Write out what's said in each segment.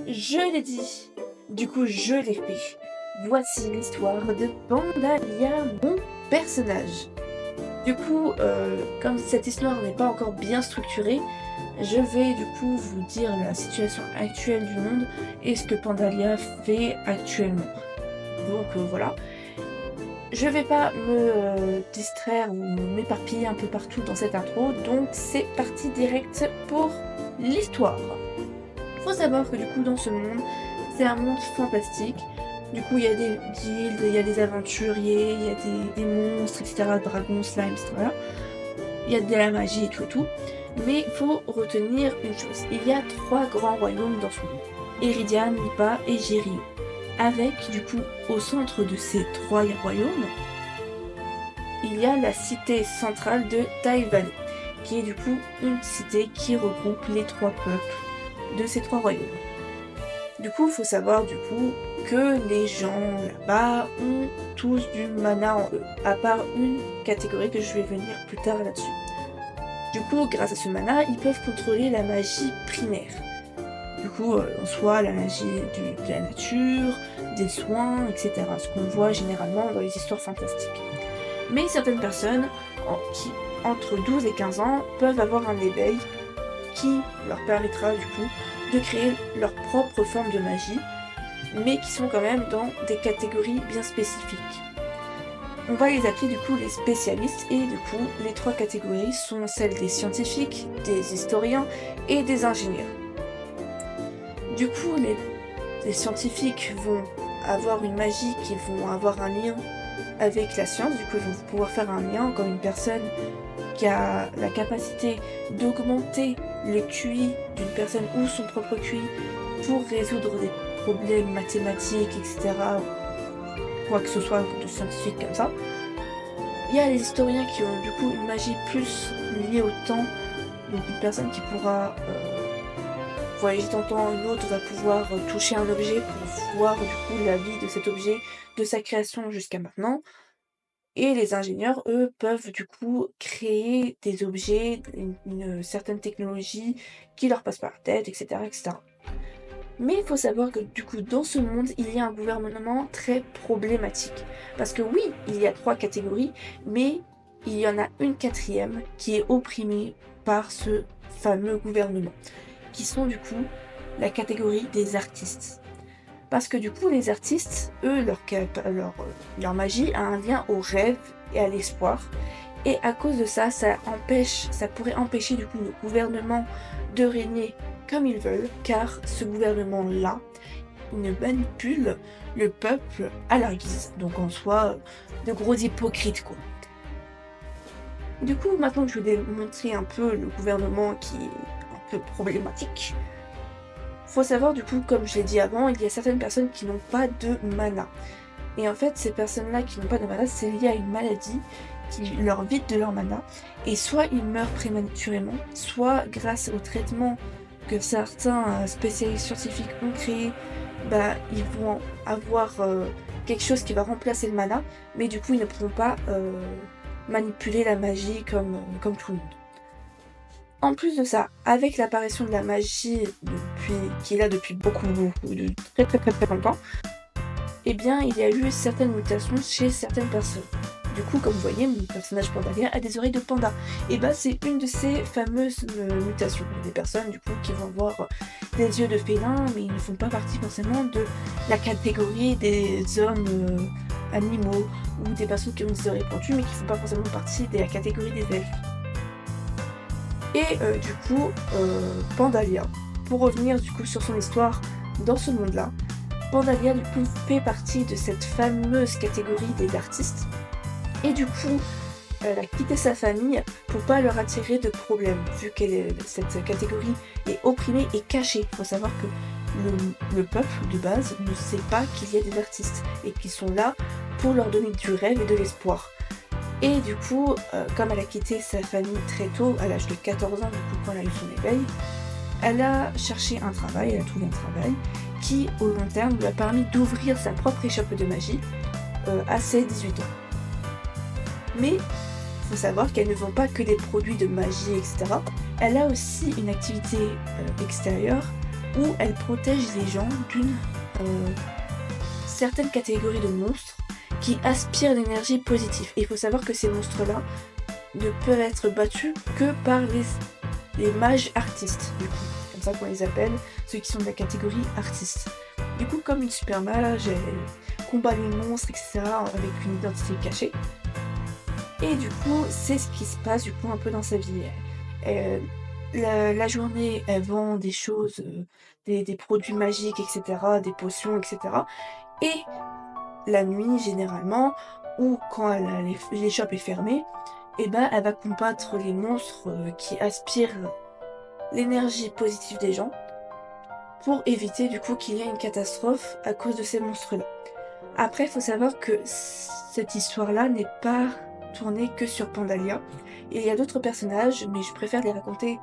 Je l'ai dit, du coup je l'ai fait. Voici l'histoire de Pandalia, mon personnage. Du coup, comme cette histoire n'est pas encore bien structurée, je vais du coup vous dire la situation actuelle du monde et ce que Pandalia fait actuellement. Donc voilà. Je vais pas me distraire ou m'éparpiller un peu partout dans cette intro, donc c'est parti direct pour l'histoire. Faut savoir que du coup dans ce monde, c'est un monde fantastique. Du coup il y a des guildes, il y a des aventuriers, il y a des monstres, etc. Dragons, slimes, etc. Il y a de la magie et tout et tout. Mais il faut retenir une chose, il y a 3 grands royaumes dans ce monde. Eridian, Lipa et Jirio. Avec du coup au centre de ces 3 royaumes, il y a la cité centrale de Taïwan, qui est du coup une cité qui regroupe les 3 peuples de ces 3 royaumes. Du coup, il faut savoir du coup que les gens là-bas ont tous du mana en eux, à part une catégorie que je vais venir plus tard là-dessus. Du coup, grâce à ce mana, ils peuvent contrôler la magie primaire. Du coup, en soi, la magie de la nature, des soins, etc. Ce qu'on voit généralement dans les histoires fantastiques. Mais certaines personnes, qui entre 12 et 15 ans, peuvent avoir un éveil qui leur permettra du coup de créer leur propre forme de magie, mais qui sont quand même dans des catégories bien spécifiques. On va les appeler du coup les spécialistes, et du coup les 3 catégories sont celles des scientifiques, des historiens et des ingénieurs. Du coup les scientifiques vont avoir une magie qui vont avoir un lien avec la science, du coup ils vont pouvoir faire un lien comme une personne qui a la capacité d'augmenter le QI d'une personne ou son propre QI pour résoudre des problèmes mathématiques, etc. Quoi que ce soit de scientifique comme ça. Il y a les historiens qui ont du coup une magie plus liée au temps, donc une personne qui pourra voyager d'un temps à un autre, va pouvoir toucher un objet pour voir du coup la vie de cet objet, de sa création jusqu'à maintenant. Et les ingénieurs, eux, peuvent du coup créer des objets, une certaine technologie qui leur passe par la tête, etc. etc. Mais il faut savoir que du coup, dans ce monde, il y a un gouvernement très problématique. Parce que oui, il y a 3 catégories, mais il y en a une 4e qui est opprimée par ce fameux gouvernement, qui sont du coup la catégorie des artistes. Parce que du coup, les artistes, eux, leur magie a un lien au rêve et à l'espoir. Et à cause de ça, ça pourrait empêcher du coup le gouvernement de régner comme ils veulent, car ce gouvernement-là ne manipule le peuple à leur guise. Donc en soi, de gros hypocrites quoi. Du coup, maintenant que je vais montrer un peu le gouvernement qui est un peu problématique, faut savoir du coup, comme je l'ai dit avant, il y a certaines personnes qui n'ont pas de mana. Et en fait, ces personnes-là qui n'ont pas de mana, c'est lié à une maladie qui leur vide de leur mana. Et soit ils meurent prématurément, soit grâce au traitement que certains spécialistes scientifiques ont créé, ils vont avoir quelque chose qui va remplacer le mana, mais du coup ils ne pourront pas manipuler la magie comme tout le monde. En plus de ça, avec l'apparition de la magie qui est là depuis beaucoup de très longtemps, eh bien il y a eu certaines mutations chez certaines personnes. Du coup, comme vous voyez, mon personnage Pandalia a des oreilles de panda. Et c'est une de ces fameuses mutations. Il y a des personnes du coup qui vont avoir des yeux de félin, mais ils ne font pas partie forcément de la catégorie des hommes animaux, ou des personnes qui ont des oreilles pointues, mais qui ne font pas forcément partie de la catégorie des elfes. Et du coup, Pandalia, pour revenir du coup sur son histoire dans ce monde-là, Pandalia du coup fait partie de cette fameuse catégorie des artistes, et du coup, elle a quitté sa famille pour pas leur attirer de problèmes, vu que cette catégorie est opprimée et cachée. Il faut savoir que le peuple de base ne sait pas qu'il y a des artistes, et qu'ils sont là pour leur donner du rêve et de l'espoir. Et du coup, comme elle a quitté sa famille très tôt, à l'âge de 14 ans, du coup, quand elle a eu son éveil, elle a cherché un travail, elle a trouvé un travail qui, au long terme, lui a permis d'ouvrir sa propre échoppe de magie à ses 18 ans. Mais il faut savoir qu'elle ne vend pas que des produits de magie, etc. Elle a aussi une activité extérieure où elle protège les gens d'une certaine catégorie de monstres qui aspirent l'énergie positive. Et il faut savoir que ces monstres-là ne peuvent être battus que par les mages artistes, du coup. Comme ça qu'on les appelle, ceux qui sont de la catégorie artiste. Du coup, comme une super mage, elle combat les monstres, etc. avec une identité cachée. Et du coup, c'est ce qui se passe du coup un peu dans sa vie. La journée, elle vend des choses, des produits magiques, etc., des potions, etc. Et la nuit, généralement, ou quand les shops est fermée, et ben, elle va combattre les monstres qui aspirent l'énergie positive des gens pour éviter du coup qu'il y ait une catastrophe à cause de ces monstres-là. Après, il faut savoir que cette histoire-là n'est pas tournée que sur Pandalia. Et il y a d'autres personnages, mais je préfère les raconter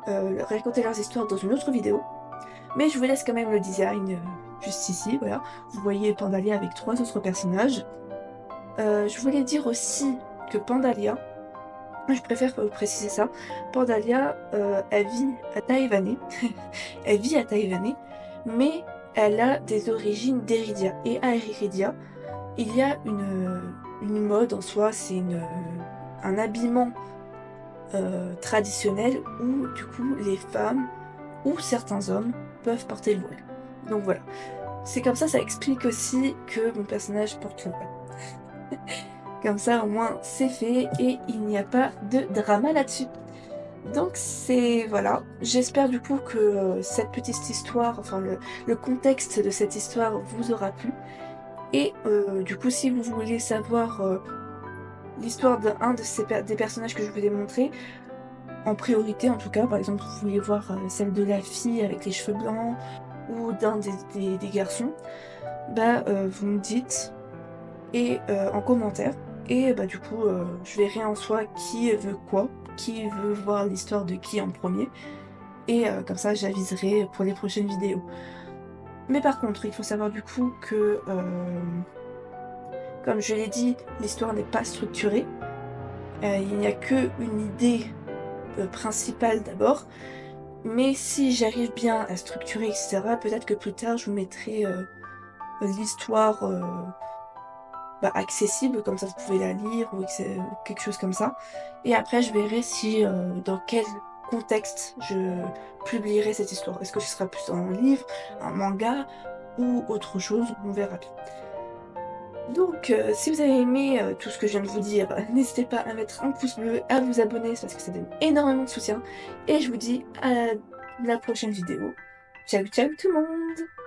leurs histoires dans une autre vidéo. Mais je vous laisse quand même le design juste ici, voilà. Vous voyez Pandalia avec 3 autres personnages. Je voulais dire aussi que Pandalia, je préfère préciser ça, Pandalia, elle vit à Taïwanais, elle vit à Taïwanais, mais elle a des origines d'Eridia. Et à Eridia, il y a une mode en soi, c'est un habillement traditionnel où du coup les femmes ou certains hommes peuvent porter le voile. Donc voilà. C'est comme ça explique aussi que mon personnage porte le voile. Comme ça au moins c'est fait et il n'y a pas de drama là-dessus. Donc c'est voilà, j'espère du coup que cette petite histoire, enfin le contexte de cette histoire vous aura plu. Et du coup si vous voulez savoir l'histoire d'un des personnages que je vous ai montré, en priorité en tout cas, par exemple vous voulez voir celle de la fille avec les cheveux blancs ou d'un des garçons, bah vous me dites et en commentaire et bah du coup je verrai en soi qui veut quoi, qui veut voir l'histoire de qui en premier et comme ça j'aviserai pour les prochaines vidéos. Mais par contre il faut savoir du coup que comme je l'ai dit, l'histoire n'est pas structurée, il n'y a que une idée principale d'abord, mais si j'arrive bien à structurer etc, peut-être que plus tard je vous mettrai l'histoire accessible, comme ça vous pouvez la lire ou quelque chose comme ça. Et après je verrai si dans quel contexte je publierai cette histoire. Est-ce que ce sera plus un livre, un manga ou autre chose, on verra bien. Donc si vous avez aimé tout ce que je viens de vous dire, n'hésitez pas à mettre un pouce bleu, à vous abonner parce que ça donne énormément de soutien. Et je vous dis à la prochaine vidéo. Ciao ciao tout le monde!